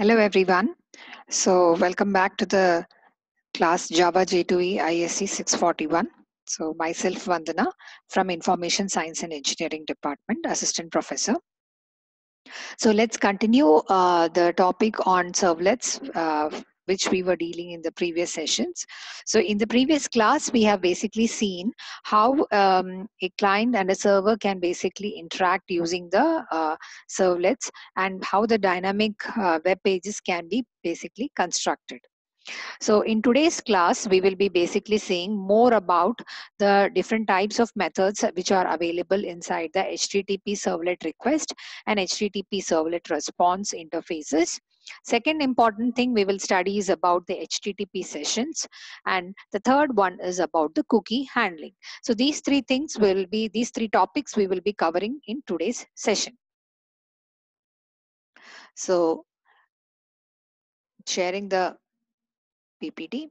Hello everyone. So welcome back to the class Java J2E ISC 641. So myself Vandana from Information Science and Engineering Department, Assistant Professor. So let's continue the topic on servlets, which we were dealing in the previous sessions. So in the previous class, we have basically seen how a client and a server can basically interact using the servlets and how the dynamic web pages can be basically constructed. So in today's class, we will be basically seeing more about the different types of methods which are available inside the HTTP servlet request and HTTP servlet response interfaces. Second important thing we will study is about the HTTP sessions, and the third one is about the cookie handling. So these three topics we will be covering in today's session. So sharing the PPT.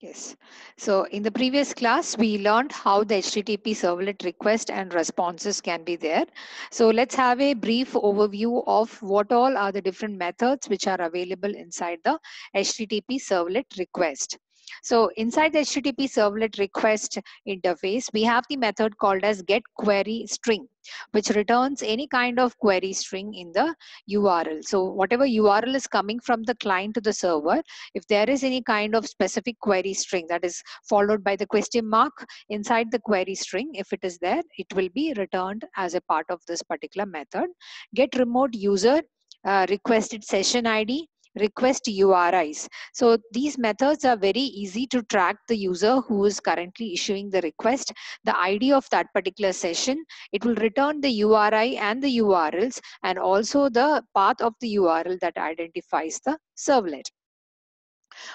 Yes. So in the previous class, we learned how the HTTP servlet request and responses can be there. So let's have a brief overview of what all are the different methods which are available inside the HTTP servlet request. So inside the HTTP servlet request interface, we have the method called as getQueryString, which returns any kind of query string in the URL. So whatever URL is coming from the client to the server, if there is any kind of specific query string that is followed by the question mark inside the query string, if it is there, it will be returned as a part of this particular method. Get remote user requested session ID, request URIs. So these methods are very easy to track the user who is currently issuing the request, the ID of that particular session. It will return the URI and the URLs and also the path of the URL that identifies the servlet.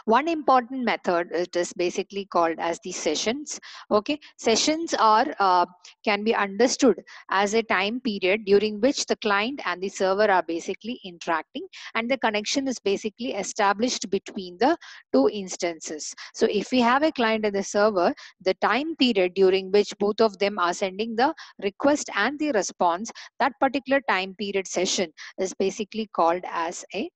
One important method, it is basically called as the sessions. Okay, sessions are can be understood as a time period during which the client and the server are basically interacting, and the connection is basically established between the two instances. So if we have a client and the server, the time period during which both of them are sending the request and the response, that particular time period session is basically called as a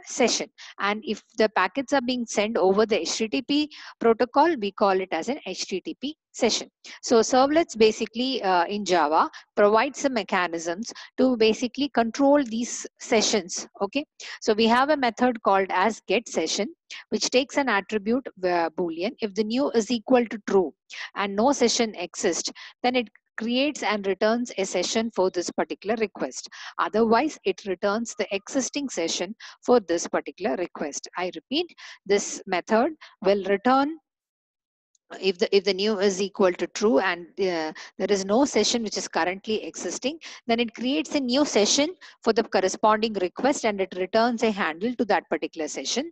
session. And if the packets are being sent over the HTTP protocol, we call it as an HTTP session. So servlets basically in Java provide some mechanisms to basically control these sessions. Okay, so we have a method called as get session, which takes an attribute boolean. If the new is equal to true and no session exists, then it creates and returns a session for this particular request. Otherwise, it returns the existing session for this particular request. I repeat, this method will return if the new is equal to true and there is no session which is currently existing, then it creates a new session for the corresponding request and it returns a handle to that particular session.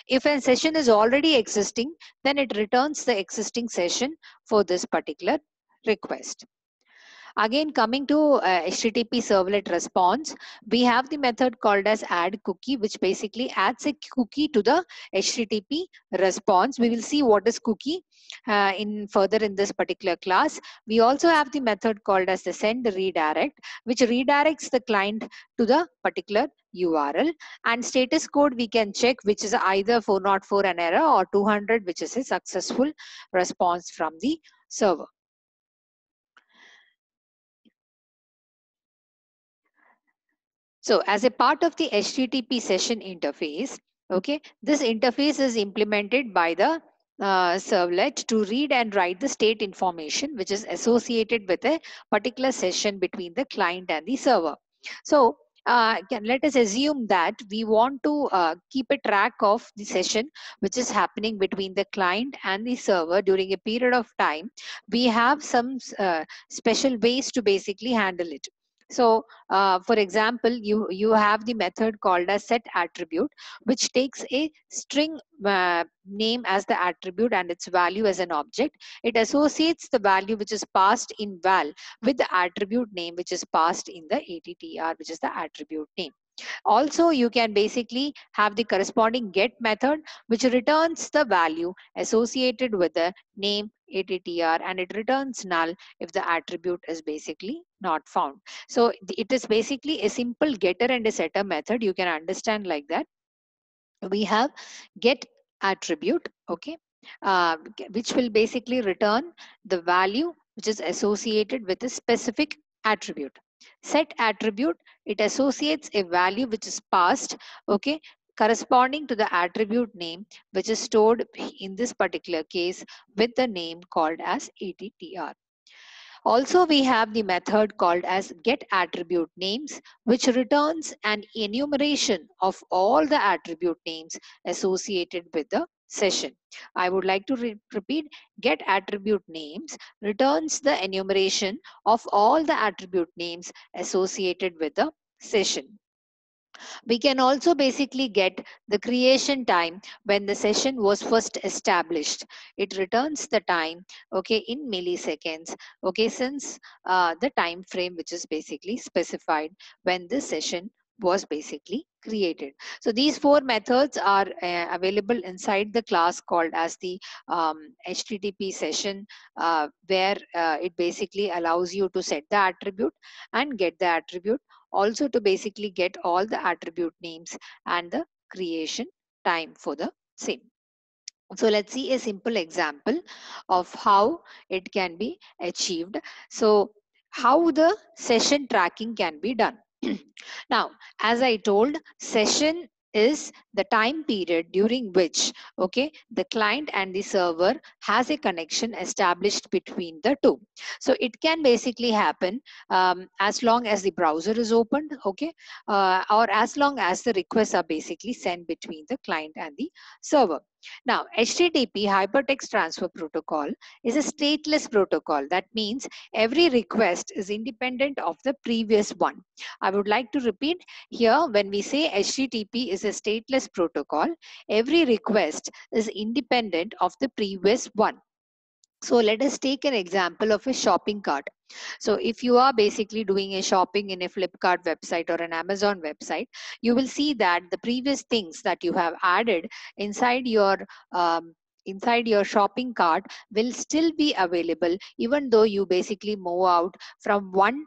If a session is already existing, then it returns the existing session for this particular request. Again, coming to HTTP servlet response, we have the method called as add cookie, which basically adds a cookie to the HTTP response. We will see what is cookie in further in this particular class. We also have the method called as the send redirect, which redirects the client to the particular URL. And status code we can check, which is either 404 an error or 200, which is a successful response from the server. So as a part of the HTTP session interface, okay, this interface is implemented by the servlet to read and write the state information which is associated with a particular session between the client and the server. So let us assume that we want to keep a track of the session which is happening between the client and the server during a period of time. We have some special ways to basically handle it. So for example, you have the method called as set attribute, which takes a string name as the attribute and its value as an object. It associates the value which is passed in val with the attribute name which is passed in the attr, which is the attribute name. Also, you can basically have the corresponding get method, which returns the value associated with the name attr, and it returns null if the attribute is basically not found. So it is basically a simple getter and a setter method. You can understand like that. We have get attribute, okay, which will basically return the value which is associated with a specific attribute. Set attribute, it associates a value which is passed, okay, corresponding to the attribute name which is stored in this particular case with the name called as attr. Also, we have the method called as get attribute names, which returns an enumeration of all the attribute names associated with the session. I would like to repeat, get attribute names returns the enumeration of all the attribute names associated with the session. We can also basically get the creation time when the session was first established. It returns the time, okay, in milliseconds, okay, since the time frame which is basically specified when this session was basically created. So these four methods are available inside the class called as the HTTP session, where it basically allows you to set the attribute and get the attribute, also to basically get all the attribute names and the creation time for the same. So let's see a simple example of how it can be achieved. So how the session tracking can be done. Now, as I told, session is the time period during which, okay, the client and the server has a connection established between the two. So it can basically happen as long as the browser is opened, okay, or as long as the requests are basically sent between the client and the server. Now, HTTP Hypertext Transfer Protocol is a stateless protocol. That means every request is independent of the previous one. I would like to repeat here, when we say HTTP is a stateless protocol, every request is independent of the previous one. So let us take an example of a shopping cart. So if you are basically doing a shopping in a Flipkart website or an Amazon website, you will see that the previous things that you have added inside your um, inside your shopping cart will still be available, even though you basically move out from one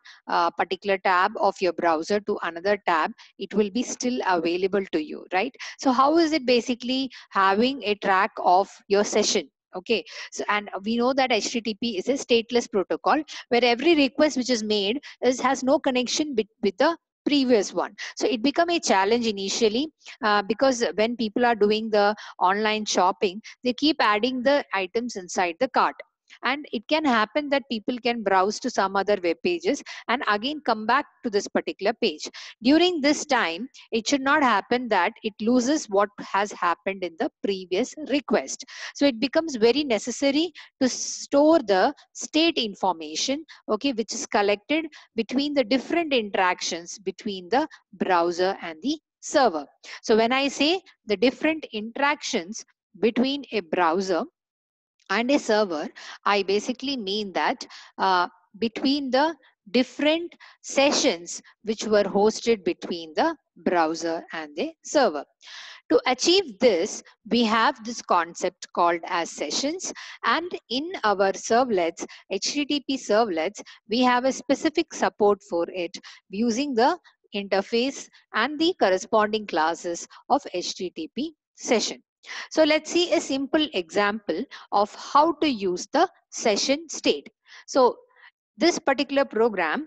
particular tab of your browser to another tab. It will be still available to you, right? So how is it basically having a track of your session? Okay, so and we know that HTTP is a stateless protocol where every request which is made has no connection with the previous one. So it become a challenge initially, because when people are doing the online shopping, they keep adding the items inside the cart, and it can happen that people can browse to some other web pages and again come back to this particular page. During this time, it should not happen that it loses what has happened in the previous request. So it becomes very necessary to store the state information, okay, which is collected between the different interactions between the browser and the server. So when I say the different interactions between a browser and a server, I basically mean that between the different sessions which were hosted between the browser and the server. To achieve this, we have this concept called as sessions, and in our servlets, HTTP servlets, we have a specific support for it using the interface and the corresponding classes of HTTP session. So let's see a simple example of how to use the session state. So this particular program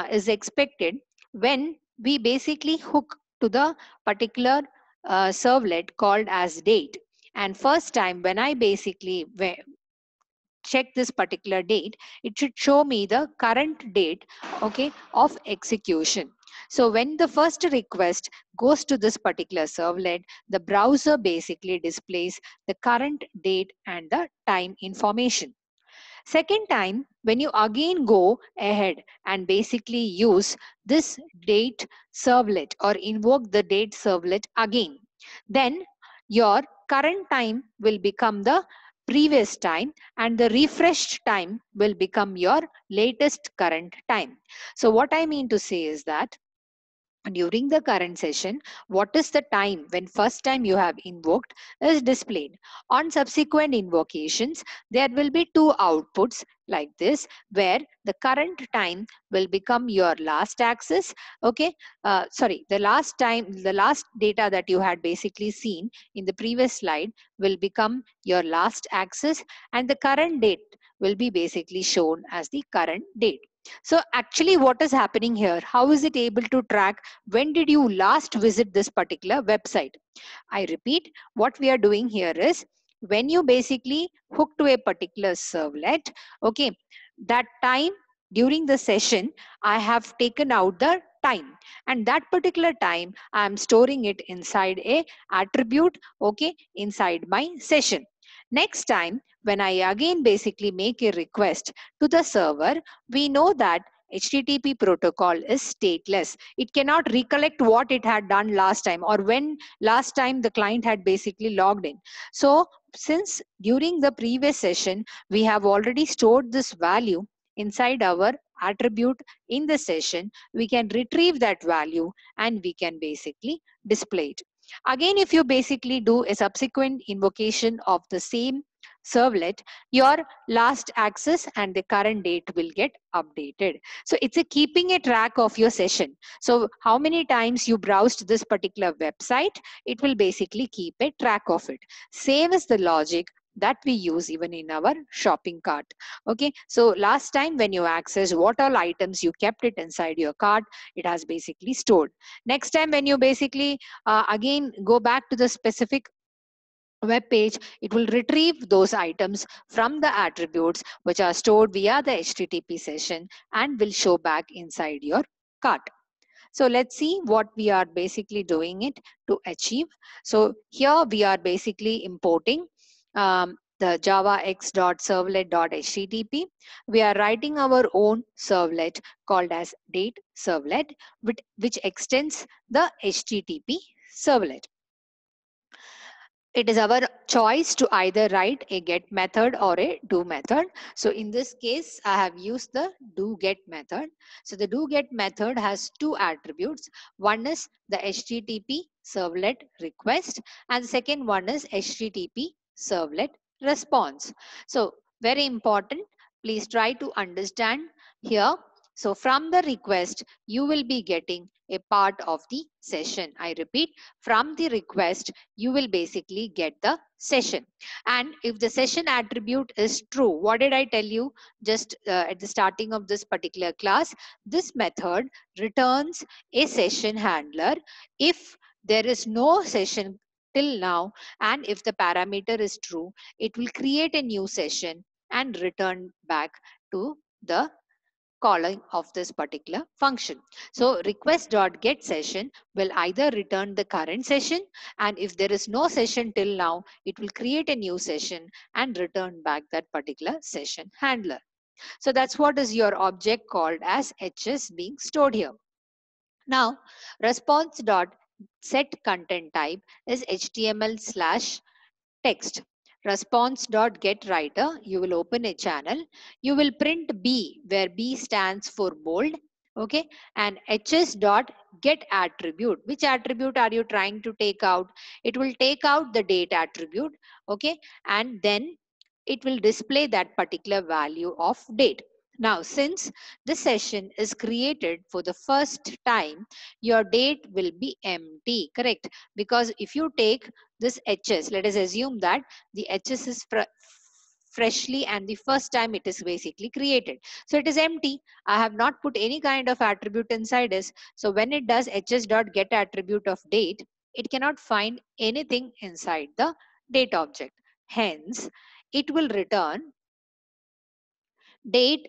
is expected when we basically hook to the particular servlet called as date. And first time when I basically check this particular date, it should show me the current date, okay, of execution. So when the first request goes to this particular servlet, the browser basically displays the current date and the time information. Second time, when you again go ahead and basically use this date servlet or invoke the date servlet again, then your current time will become the previous time and the refreshed time will become your latest current time. So what I mean to say is that during the current session, what is the time when first time you have invoked is displayed. On subsequent invocations, there will be two outputs like this, where the current time will become your last access. Okay, sorry, the last time, the last data that you had basically seen in the previous slide will become your last access, and the current date will be basically shown as the current date. So actually what is happening here? How is it able to track when did you last visit this particular website? I repeat, what we are doing here is when you basically hook to a particular servlet, okay, that time during the session, I have taken out the time, and that particular time I am storing it inside a attribute, okay, inside my session. Next time, when I again basically make a request to the server, we know that HTTP protocol is stateless. It cannot recollect what it had done last time or when last time the client had basically logged in. So since during the previous session, we have already stored this value inside our attribute in the session, we can retrieve that value and we can basically display it. Again, if you basically do a subsequent invocation of the same servlet, your last access and the current date will get updated. So it's a keeping a track of your session. So how many times you browsed this particular website, it will basically keep a track of it. Same as the logic that we use even in our shopping cart. Okay, so last time when you access what all items you kept it inside your cart, it has basically stored. Next time when you basically again go back to the specific web page, it will retrieve those items from the attributes which are stored via the HTTP session and will show back inside your cart. So let's see what we are basically doing it to achieve. So here we are basically importing the javax.servlet.http. We are writing our own servlet called as date servlet, which extends the HTTP servlet. It is our choice to either write a get method or a do method. So in this case, I have used the do get method. So the do get method has two attributes. One is the HTTP servlet request and the second one is HTTP servlet response. So very important, please try to understand here. So from the request, you will be getting a part of the session. I repeat, from the request, you will basically get the session. And if the session attribute is true, what did I tell you just at the starting of this particular class? This method returns a session handler if there is no session till now, and if the parameter is true, it will create a new session and return back to the calling of this particular function. So request.get session will either return the current session, and if there is no session till now, it will create a new session and return back that particular session handler. So that's what is your object called as HS being stored here. Now response.set content type is HTML slash text. Response.getWriter, you will open a channel. You will print B, where B stands for bold. Okay, and hs.getAttribute. Which attribute are you trying to take out? It will take out the date attribute. Okay, and then it will display that particular value of date. Now, since the session is created for the first time, your date will be empty, correct? Because if you take this HS, let us assume that the HS is freshly and the first time it is basically created. So it is empty. I have not put any kind of attribute inside this. So when it does hs.getAttribute of date, it cannot find anything inside the date object. Hence, it will return date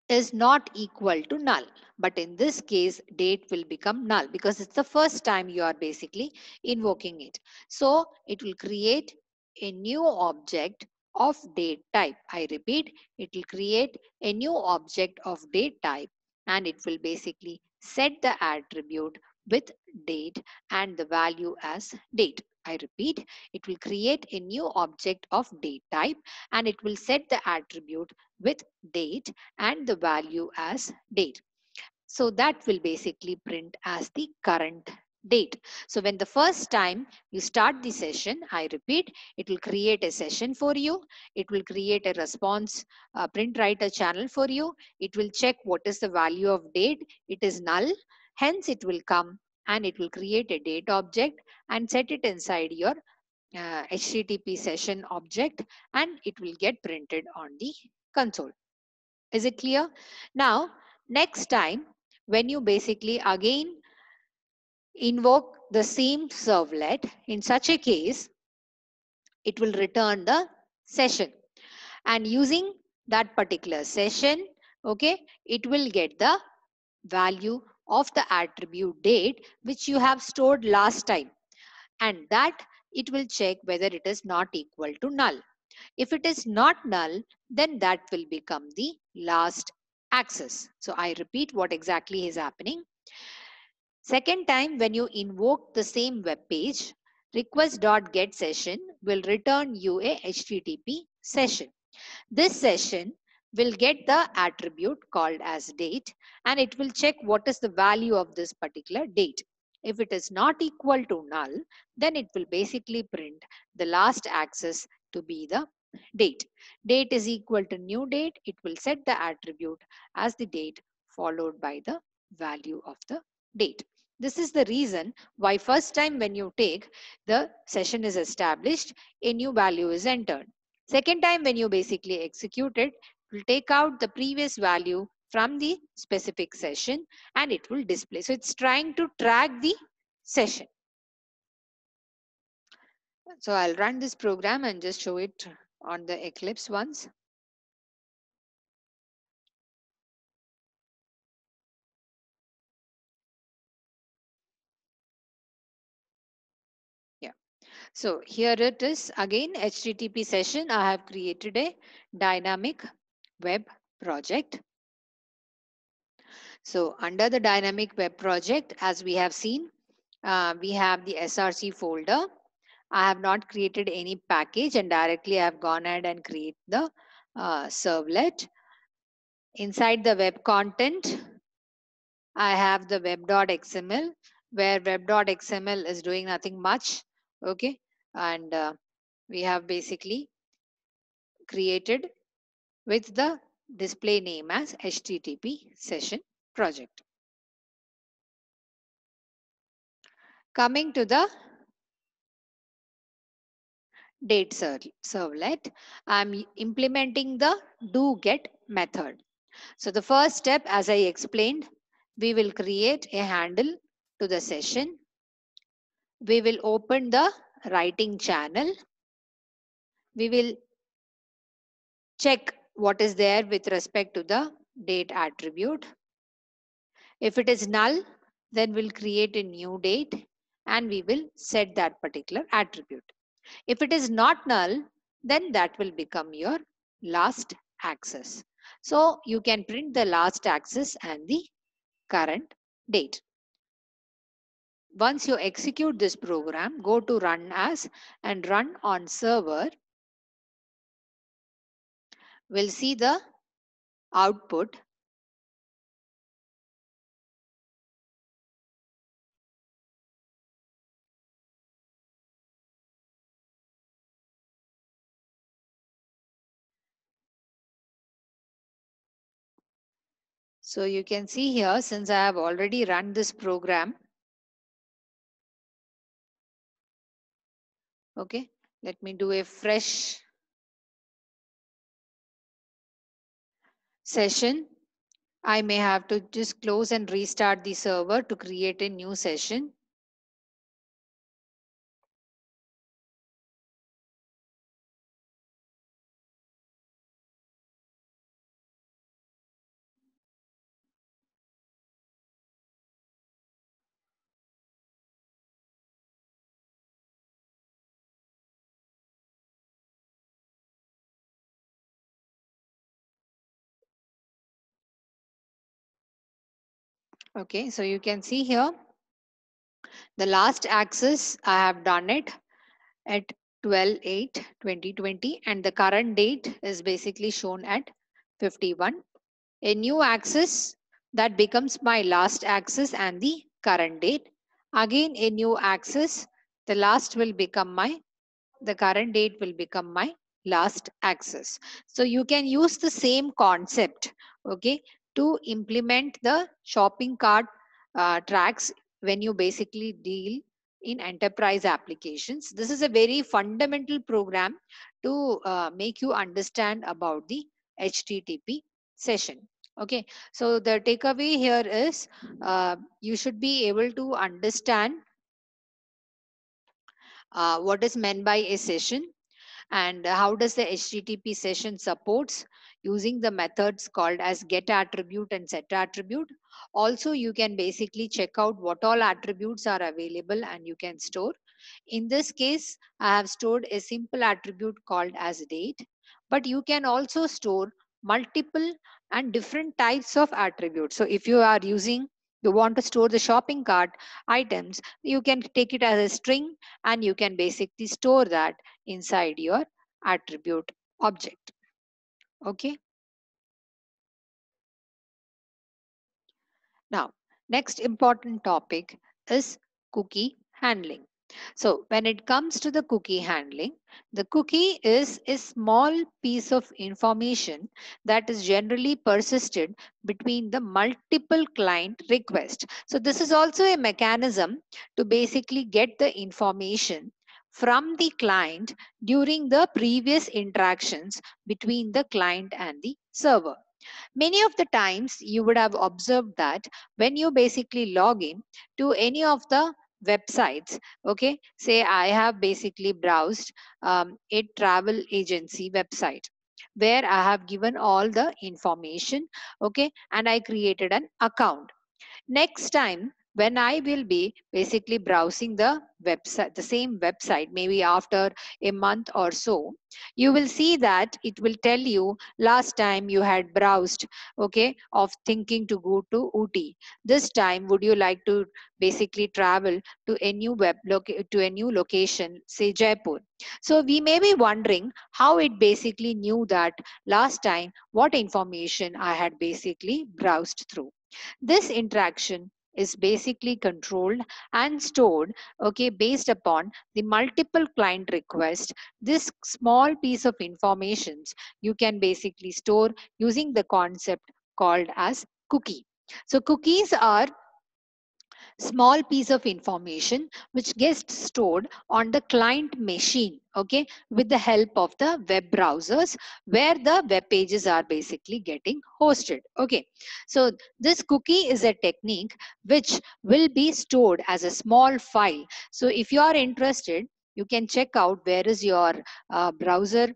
is not equal to null. But in this case, date will become null because it's the first time you are basically invoking it. So it will create a new object of date type. I repeat, it will create a new object of date type, and it will basically set the attribute with date and the value as date. I repeat, it will create a new object of date type, and it will set the attribute with date and the value as date. So that will basically print as the current date. So when the first time you start the session, I repeat, it will create a session for you. It will create a response print writer channel for you. It will check what is the value of date. It is null. Hence it will come and it will create a date object and set it inside your HTTP session object, and it will get printed on the console. Is it clear? Now, next time when you basically again invoke the same servlet, in such a case, it will return the session. And using that particular session, okay, it will get the value of the attribute date which you have stored last time. And that it will check whether it is not equal to null. If it is not null, then that will become the last access. So I repeat what exactly is happening. Second time when you invoke the same web page, request.getSession will return you a HTTP session. This session will get the attribute called as date, and it will check what is the value of this particular date. If it is not equal to null, then it will basically print the last access to be the date. Date is equal to new date. It will set the attribute as the date followed by the value of the date. This is the reason why first time when you take the session is established, a new value is entered. Second time when you basically execute it, it will take out the previous value from the specific session and it will display. So it's trying to track the session. So I'll run this program and just show it on the Eclipse once. Yeah. So here it is again, HTTP session. I have created a dynamic web project. So under the dynamic web project, as we have seen, we have the SRC folder. I have not created any package and directly I have gone ahead and create the servlet. Inside the web content, I have the web.xml where web.xml is doing nothing much. Okay. And we have basically created with the display name as HTTP session project. Coming to the date servlet, I'm implementing the doGet method. So the first step, as I explained, we will create a handle to the session. We will open the writing channel. We will check what is there with respect to the date attribute. If it is null, then we'll create a new date and we will set that particular attribute. If it is not null, then that will become your last access. So you can print the last access and the current date. Once you execute this program, go to run as and run on server. We'll see the output. So you can see here, since I have already run this program. Okay, let me do a fresh session. I may have to just close and restart the server to create a new session. Okay, so you can see here, the last access I have done it at 12/8/2020 and the current date is basically shown at 51. A new access That becomes my last axis and the current date. Again, a new axis, the last will become the current date will become my last axis. So you can use the same concept, okay, to implement the shopping cart tracks when you basically deal in enterprise applications. This is a very fundamental program to make you understand about the HTTP session. Okay, so the takeaway here is you should be able to understand what is meant by a session and how does the HTTP session supports using the methods called as get attribute and set attribute. Also, you can basically check out what all attributes are available and you can store. In this case, I have stored a simple attribute called as date, but you can also store multiple and different types of attributes. So if you want to store the shopping cart items, you can take it as a string and you can basically store that inside your attribute object. Okay. Now, next important topic is cookie handling. So when it comes to the cookie handling, the cookie is a small piece of information that is generally persisted between the multiple client requests. So this is also a mechanism to basically get the information from the client during the previous interactions between the client and the server. Many of the times you would have observed that when you basically log in to any of the websites, okay, say I have basically browsed a travel agency website where I have given all the information, okay, and I created an account. Next time, when I will be basically browsing the website, the same website, maybe after a month or so, you will see that it will tell you last time you had browsed, okay, of thinking to go to Ooty. This time, would you like to basically travel to a new to a new location, say Jaipur? So we may be wondering how it basically knew that last time what information I had basically browsed through. This interaction is basically controlled and stored, okay, based upon the multiple client requests. This small piece of information you can basically store using the concept called as cookie. So cookies are small piece of information which gets stored on the client machine, okay, with the help of the web browsers where the web pages are basically getting hosted. Okay, so this cookie is a technique which will be stored as a small file. So if you are interested, you can check out where is your browser,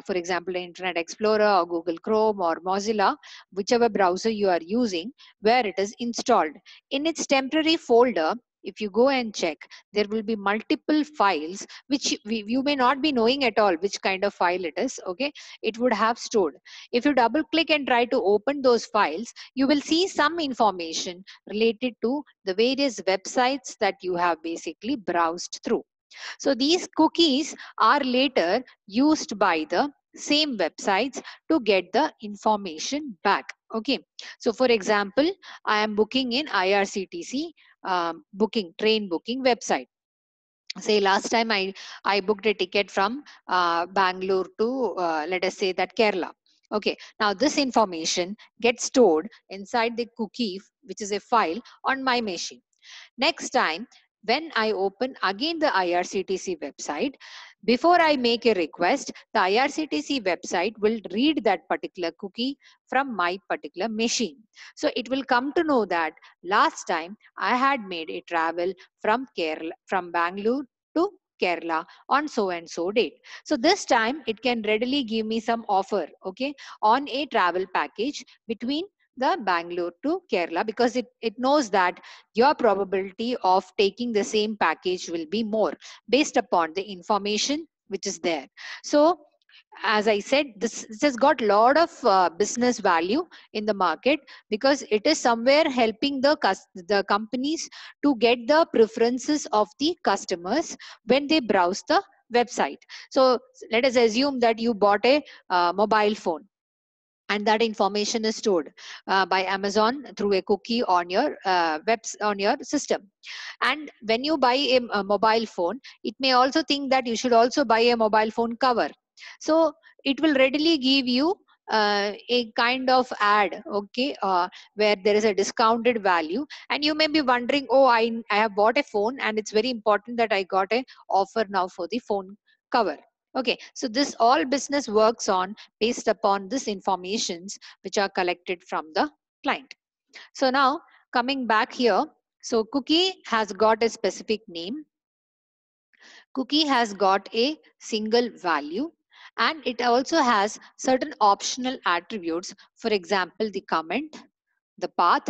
for example Internet Explorer or Google Chrome or Mozilla, whichever browser you are using, where it is installed. In its temporary folder, if you go and check, there will be multiple files which you may not be knowing at all which kind of file it is, okay, it would have stored. If you double click and try to open those files, you will see some information related to the various websites that you have basically browsed through. So these cookies are later used by the same websites to get the information back. Okay. So for example, I am booking in IRCTC train booking website. Say last time I booked a ticket from Bangalore to let us say that Kerala. Okay. Now this information gets stored inside the cookie, which is a file on my machine. Next time, when I open again the IRCTC website, before I make a request, the IRCTC website will read that particular cookie from my particular machine. So it will come to know that last time I had made a travel from Kerala, from Bangalore to Kerala on so and so date. So this time it can readily give me some offer, okay, on a travel package between the Bangalore to Kerala, because it knows that your probability of taking the same package will be more based upon the information which is there. So as I said, this has got a lot of business value in the market because it is somewhere helping the companies to get the preferences of the customers when they browse the website. So let us assume that you bought a mobile phone and that information is stored by Amazon through a cookie on your on your system. And when you buy a mobile phone, it may also think that you should also buy a mobile phone cover. So it will readily give you a kind of ad, okay, where there is a discounted value, and you may be wondering, oh, I have bought a phone and it's very important that I got a offer now for the phone cover. Okay, so this all business works on based upon this informations which are collected from the client. So now coming back here, so cookie has got a specific name, cookie has got a single value, and it also has certain optional attributes. For example, the comment, the path,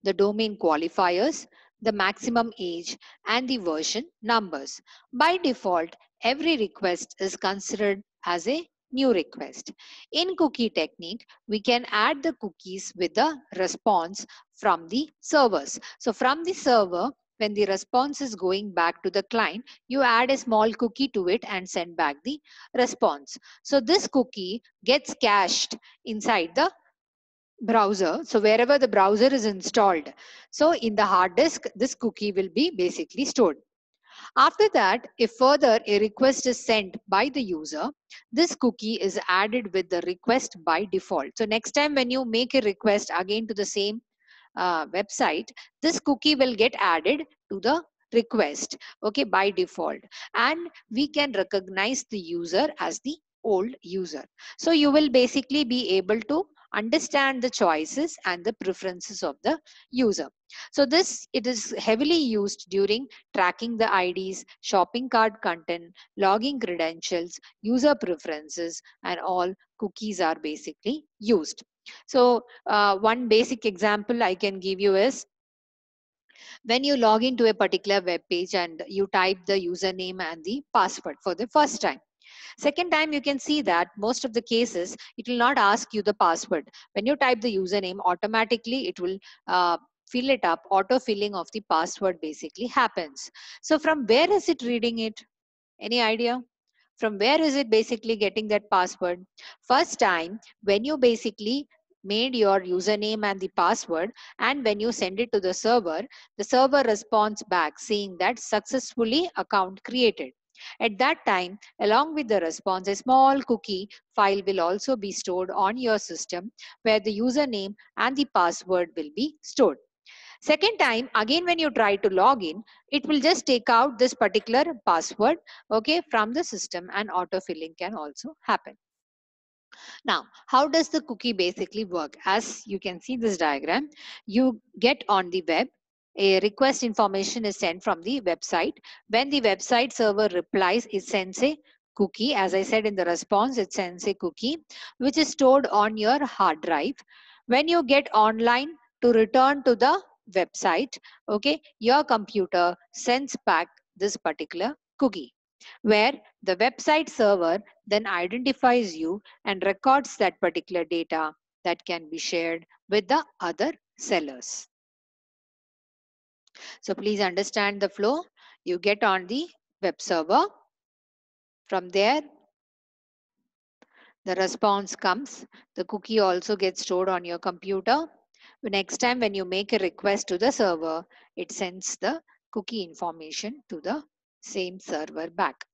the domain qualifiers, the maximum age, and the version numbers. By default, every request is considered as a new request. In cookie technique, we can add the cookies with the response from the servers. So from the server, when the response is going back to the client, you add a small cookie to it and send back the response. So this cookie gets cached inside the browser. So wherever the browser is installed, so in the hard disk, this cookie will be basically stored. After that, if further a request is sent by the user, this cookie is added with the request by default. So next time when you make a request again to the same website, this cookie will get added to the request, okay, by default, and we can recognize the user as the old user. So you will basically be able to understand the choices and the preferences of the user. So this, it is heavily used during tracking the IDs, shopping cart content, logging credentials, user preferences, and all cookies are basically used. So one basic example I can give you is when you log into a particular web page and you type the username and the password for the first time. Second time, you can see that most of the cases, it will not ask you the password. When you type the username, automatically it will fill it up. Auto filling of the password basically happens. So from where is it reading it? Any idea? From where is it basically getting that password? First time, when you basically made your username and the password, and when you send it to the server responds back saying that successfully account created. At that time, along with the response, a small cookie file will also be stored on your system where the username and the password will be stored. Second time, again, when you try to log in, it will just take out this particular password, okay, from the system, and autofilling can also happen. Now, how does the cookie basically work? As you can see this diagram, you get on the web, a request information is sent from the website. When the website server replies, it sends a cookie. As I said in the response, it sends a cookie, which is stored on your hard drive. When you get online to return to the website, okay, your computer sends back this particular cookie, where the website server then identifies you and records that particular data that can be shared with the other sellers. So please understand the flow. You get on the web server. From there, the response comes. The cookie also gets stored on your computer. The next time when you make a request to the server, it sends the cookie information to the same server back.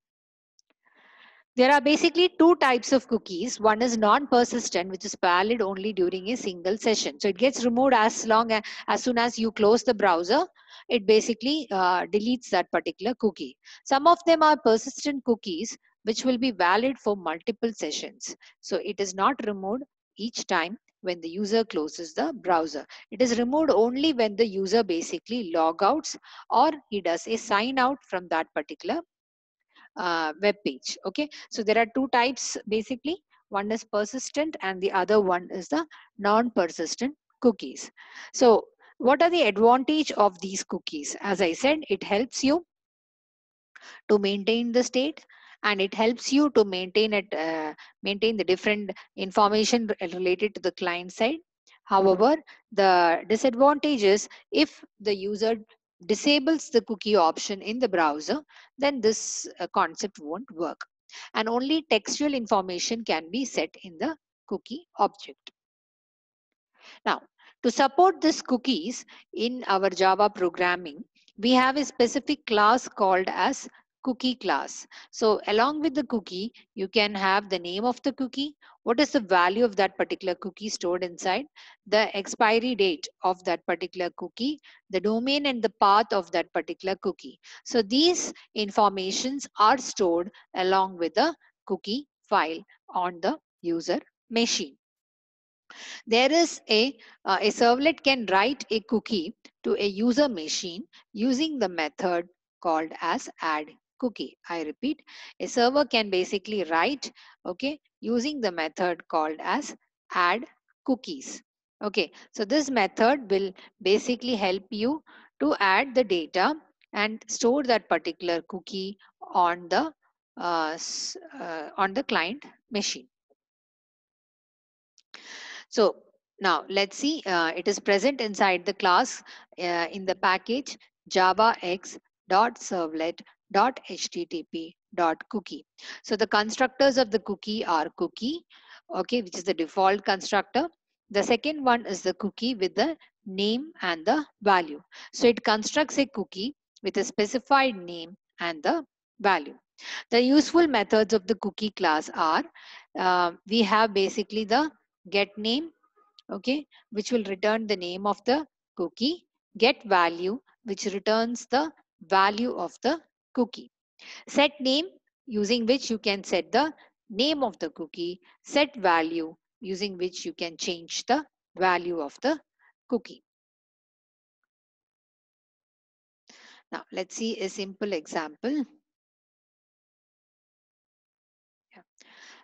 There are basically two types of cookies. One is non-persistent, which is valid only during a single session. So it gets removed as soon as you close the browser. It basically deletes that particular cookie. Some of them are persistent cookies, which will be valid for multiple sessions. So it is not removed each time when the user closes the browser. It is removed only when the user basically log outs or he does a sign out from that particular web page. Okay, so there are two types basically. One is persistent and the other one is the non-persistent cookies. So what are the advantage of these cookies? As I said, it helps you to maintain the state, and it helps you to maintain the different information related to the client side. However, the disadvantage is if the user disables the cookie option in the browser, then this concept won't work, and only textual information can be set in the cookie object. Now, to support this cookies in our Java programming, we have a specific class called as cookie class. So along with the cookie, you can have the name of the cookie, what is the value of that particular cookie stored inside, the expiry date of that particular cookie, the domain and the path of that particular cookie. So these informations are stored along with the cookie file on the user machine. There is a servlet can write a cookie to a user machine using the method called as add cookie. I repeat, a server can basically write, okay, using the method called as add cookies. Okay, so this method will basically help you to add the data and store that particular cookie on the client machine. So now let's see, it is present inside the class in the package javax.servlet.http.cookie. So the constructors of the cookie are cookie, okay, which is the default constructor. The second one is the cookie with the name and the value. So it constructs a cookie with a specified name and the value. The useful methods of the cookie class are, we have basically the get name, okay, which will return the name of the cookie, get value, which returns the value of the cookie, set name, using which you can set the name of the cookie, set value, using which you can change the value of the cookie. Now let's see a simple example.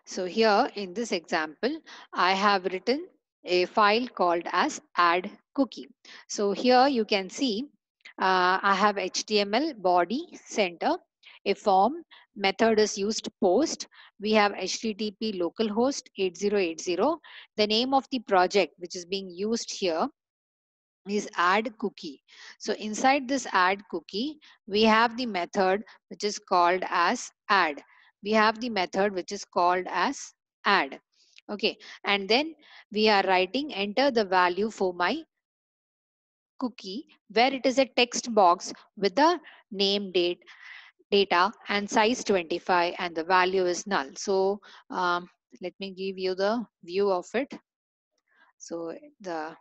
So here in this example, I have written a file called as add cookie. So here you can see I have HTML body center, a form, method is used post. We have HTTP localhost 8080. The name of the project which is being used here is add cookie. So inside this add cookie, we have the method which is called as add. We have the method which is called as add. Okay, and then we are writing enter the value for my cookie, where it is a text box with the name, data and size 25, and the value is null. So let me give you the view of it. So the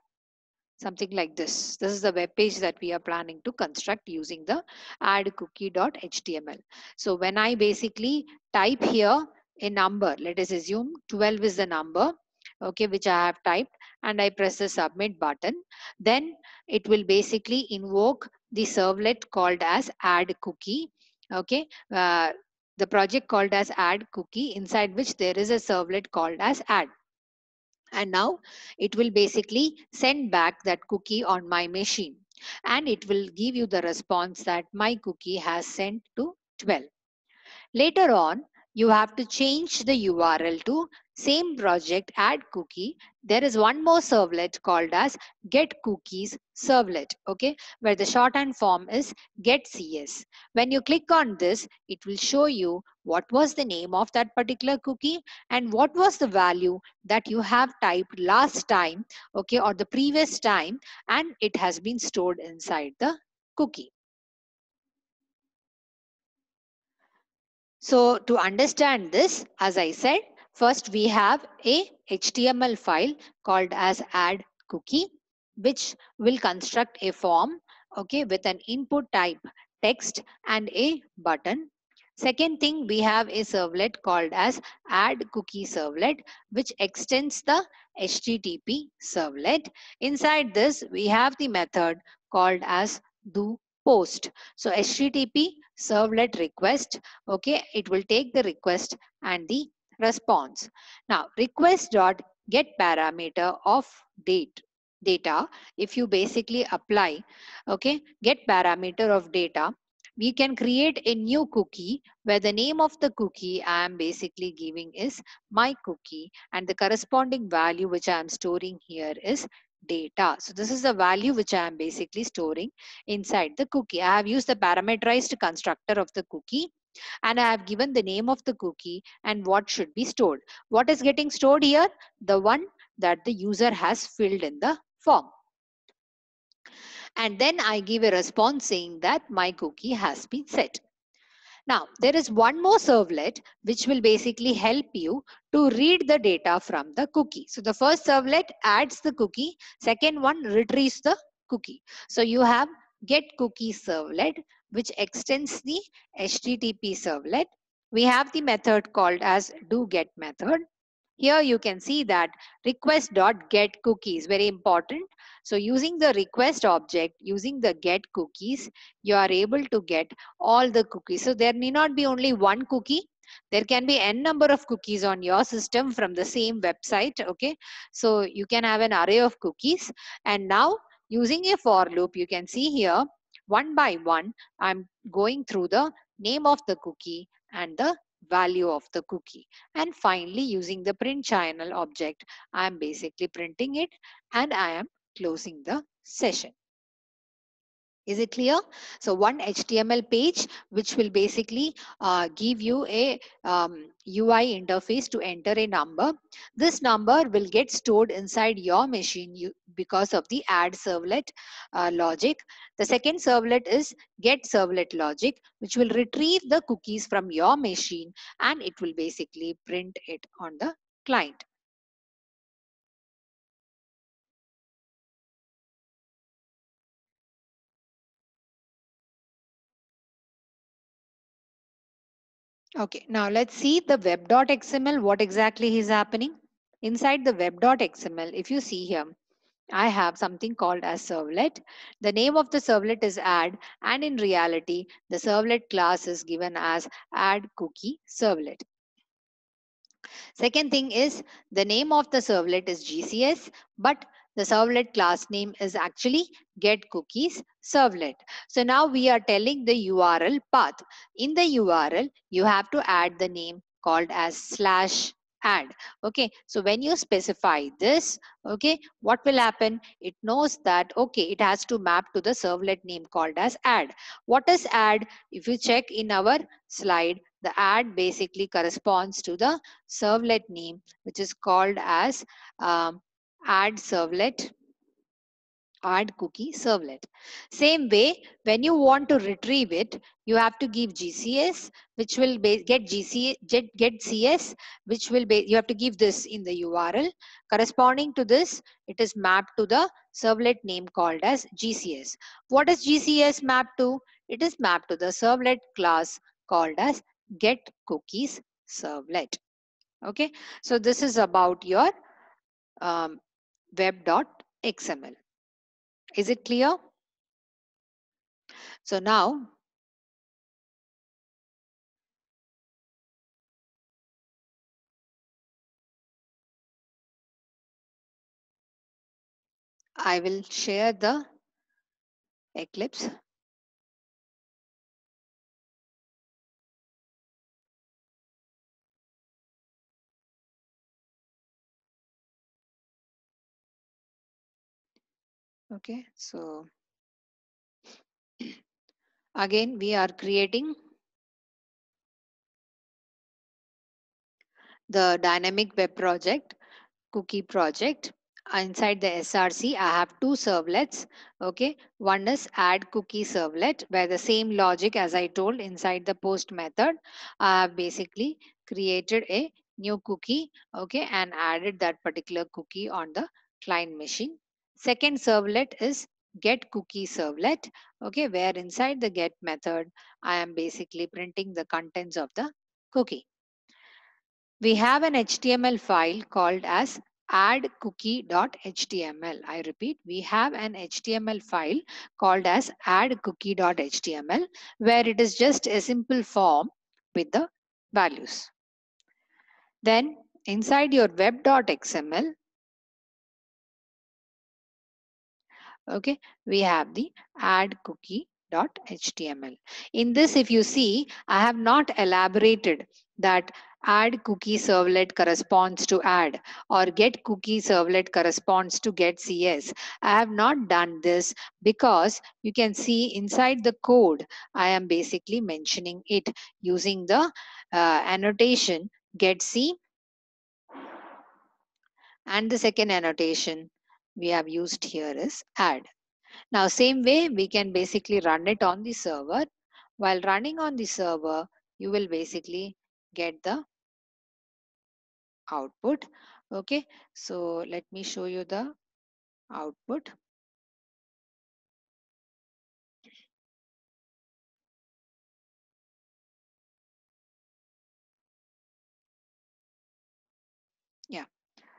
something like this. This is the web page that we are planning to construct using the addcookie.html. So when I basically type here a number, let us assume 12 is the number, okay, which I have typed, and I press the submit button, then it will basically invoke the servlet called as add cookie, okay, the project called as add cookie, inside which there is a servlet called as add. And now it will basically send back that cookie on my machine, and it will give you the response that my cookie has sent to 12. Later on, you have to change the URL to same project add cookie. There is one more servlet called as get cookies servlet, okay, where the shorthand form is get CS. When you click on this, it will show you what was the name of that particular cookie and what was the value that you have typed last time, okay, or the previous time, and it has been stored inside the cookie. So to understand this, as I said, first we have a HTML file called as add cookie, which will construct a form, okay, with an input type text and a button. Second thing, we have a servlet called as add cookie servlet, which extends the HTTP servlet. Inside this, we have the method called as do post. So HTTP servlet request, okay, it will take the request and the response. Now request dot get parameter of data, if you basically apply, okay, get parameter of data, we can create a new cookie where the name of the cookie I am basically giving is my cookie, and the corresponding value which I am storing here is data. So this is the value which I am basically storing inside the cookie. I have used the parameterized constructor of the cookie, and I have given the name of the cookie and what should be stored. What is getting stored here? The one that the user has filled in the form. And then I give a response saying that my cookie has been set. Now, there is one more servlet which will basically help you to read the data from the cookie. So the first servlet adds the cookie, second one retrieves the cookie. So you have get cookie servlet which extends the HTTP servlet. We have the method called as do get method. Here you can see that request.getCookie is very important. So using the request object, using the get cookies, you are able to get all the cookies. So there need not be only one cookie. There can be n number of cookies on your system from the same website. Okay. So you can have an array of cookies. And now using a for loop, you can see here one by one, I'm going through the name of the cookie and the value of the cookie. And finally, using the print channel object, I am basically printing it and I am closing the session. Is it clear? So one HTML page, which will basically give you a UI interface to enter a number. This number will get stored inside your machine because of the add servlet logic. The second servlet is get servlet logic, which will retrieve the cookies from your machine and it will basically print it on the client. Okay, now let's see the web.xml, what exactly is happening. Inside the web.xml, if you see here, I have something called as servlet. The name of the servlet is add, and in reality, the servlet class is given as add cookie servlet. Second thing is the name of the servlet is GCS, but the servlet class name is actually get cookies servlet. So now we are telling the URL path. In the URL, you have to add the name called as slash add. Okay, so when you specify this, okay, what will happen? It knows that, okay, it has to map to the servlet name called as add. What is add? If you check in our slide, the add basically corresponds to the servlet name, which is called as add servlet, add cookie servlet. Same way, when you want to retrieve it, you have to give GCS, which will get get CS, which will be, you have to give this in the URL. Corresponding to this, it is mapped to the servlet name called as GCS. What is GCS mapped to? It is mapped to the servlet class called as get cookies servlet. Okay, so this is about your um, web.xml. Is it clear? So now I will share the Eclipse. Okay, so again we are creating the dynamic web project, cookie project. Inside the SRC, I have two servlets. Okay, one is add cookie servlet, where the same logic as I told inside the post method, I have basically created a new cookie, okay, and added that particular cookie on the client machine. Second servlet is get cookie servlet, okay, where inside the get method, I am basically printing the contents of the cookie. We have an HTML file called as addcookie.html. I repeat, we have an HTML file called as addcookie.html where it is just a simple form with the values. Then inside your web.xml, okay, we have the add cookie.html. In this, if you see, I have not elaborated that add cookie servlet corresponds to add or get cookie servlet corresponds to get CS. I have not done this because you can see inside the code, I am basically mentioning it using the annotation get C And the second annotation we have used here is add. Now, same way, we can basically run it on the server. While running on the server, you will basically get the output. Okay, so let me show you the output. Yeah,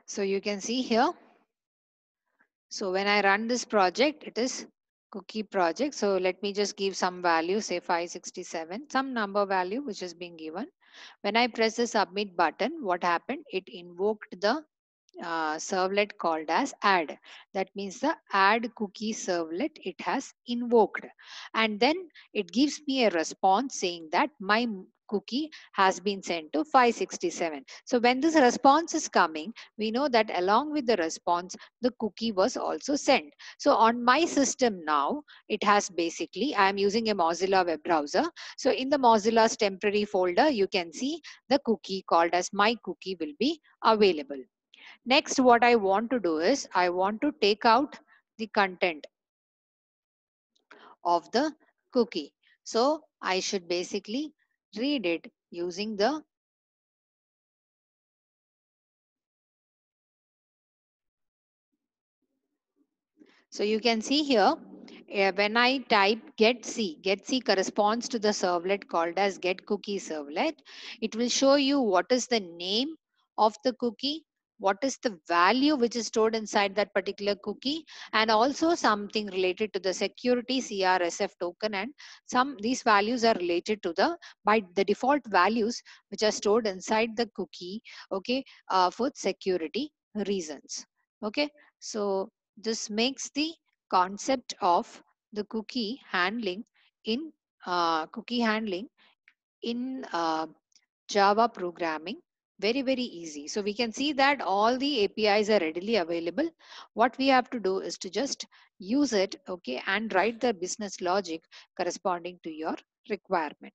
so you can see here. So when I run this project, it is cookie project. So let me just give some value, say 567, some number value which is being given. When I press the submit button, what happened? It invoked the servlet called as add. That means the add cookie servlet it has invoked. And then it gives me a response saying that my cookie has been sent to 567. So when this response is coming, we know that along with the response, the cookie was also sent. So on my system now, it has basically, I am using a Mozilla web browser. So in the Mozilla's temporary folder, you can see the cookie called as my cookie will be available. Next, what I want to do is I want to take out the content of the cookie. So I should basically read it using the. So you can see here, when I type get C corresponds to the servlet called as get cookie servlet. It will show you what is the name of the cookie, what is the value which is stored inside that particular cookie, and also something related to the security CRSF token. And some these values are related to the by the default values which are stored inside the cookie. Okay, for security reasons. Okay, so this makes the concept of the cookie handling in Java programming very, very easy. So we can see that all the APIs are readily available. What we have to do is to just use it, okay, and write the business logic corresponding to your requirement.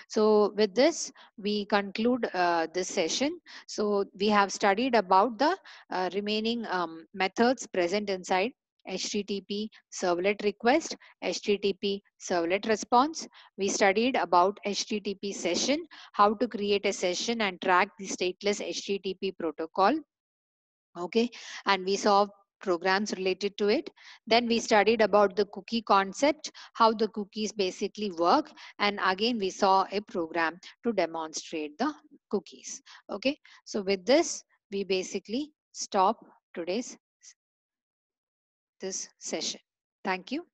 So with this, we conclude this session. So we have studied about the remaining methods present inside HTTP servlet request, HTTP servlet response. We studied about HTTP session, how to create a session and track the stateless HTTP protocol. Okay, and we saw programs related to it. Then we studied about the cookie concept, how the cookies basically work, and again we saw a program to demonstrate the cookies. Okay, so with this we basically stop today's this session. Thank you.